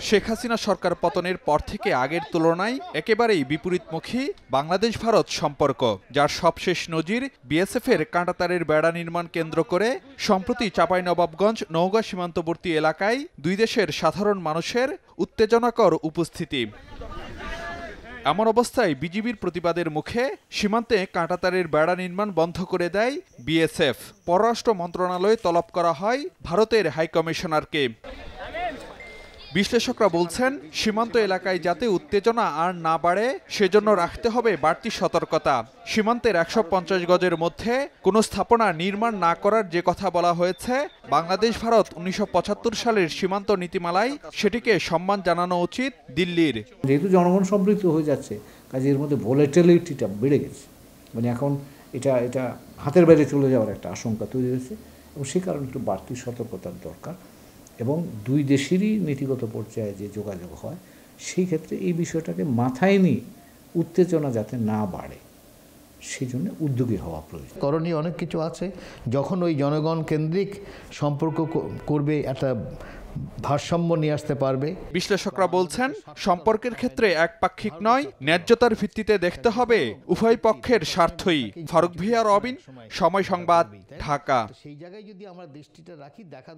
শেখ হাসিনা সরকার পতনের পর থেকে আগের তুলনায় একেবারেই বিপরীতমুখী বাংলাদেশ ভারত সম্পর্ক, যার সবশেষ নজির বিএসএফের কাঁটাতারের বেড়া নির্মাণ কেন্দ্র করে সম্প্রতি চাঁপাইনবাবগঞ্জ নওগাঁ সীমান্তবর্তী এলাকায় দুই দেশের সাধারণ মানুষের উত্তেজনাকর উপস্থিতি। এমন অবস্থায় বিজিবির প্রতিবাদের মুখে সীমান্তে কাঁটাতারের বেড়া নির্মাণ বন্ধ করে দেয় বিএসএফ। পররাষ্ট্র মন্ত্রণালয়ে তলব করা হয় ভারতের হাইকমিশনারকে। বিশ্লেষকরা বলছেন, সীমান্ত এলাকায় যাতে উত্তেজনা আর না বাড়ে সেজন্য রাখতে হবে বাড়তি সতর্কতা। সীমান্তের ১৫০ গজের মধ্যে কোনো স্থাপনা নির্মাণ না করার যে কথা বলা হয়েছে, বাংলাদেশ ভারত ১৯৭৫ সালের সীমান্ত নীতিমালায় সেটিকে সম্মান জানানো উচিত দিল্লির। যেহেতু জনগণ সম্পৃক্ত হয়ে যাচ্ছে, কাজে এর মধ্যে ভোলাটিলিটিটা বেড়ে গেছে, মানে এখন এটা হাতের বাইরে চলে যাওয়ার একটা আশঙ্কা তৈরি হয়েছে এবং সে কারণে একটু বাড়তি সতর্কতার দরকার। এবং দুই দেশেরই নীতিগত পর্যায়ে যে যোগাযোগ হয় সেই ক্ষেত্রে এই বিষয়টাকে মাথায় নিয়ে উত্তেজনা যাতে না বাড়ে সেই জন্য উদ্যোগী হওয়া প্রয়োজন। করণীয় অনেক কিছু আছে। যখন ওই জনগণ কেন্দ্রিক সম্পর্ক করবে, একটা ভারসাম্য নিয়ে আসতে পারবে। বিশ্লেষকরা বলছেন, সম্পর্কের ক্ষেত্রে একপাক্ষিক নয়, ন্যায্যতার ভিত্তিতে দেখতে হবে উভয় পক্ষের স্বার্থই। ফারুক ভিয়া, রবিন, সময় সংবাদ, ঢাকা। সেই জায়গায় যদি আমরা দৃষ্টিটা রাখি দেখা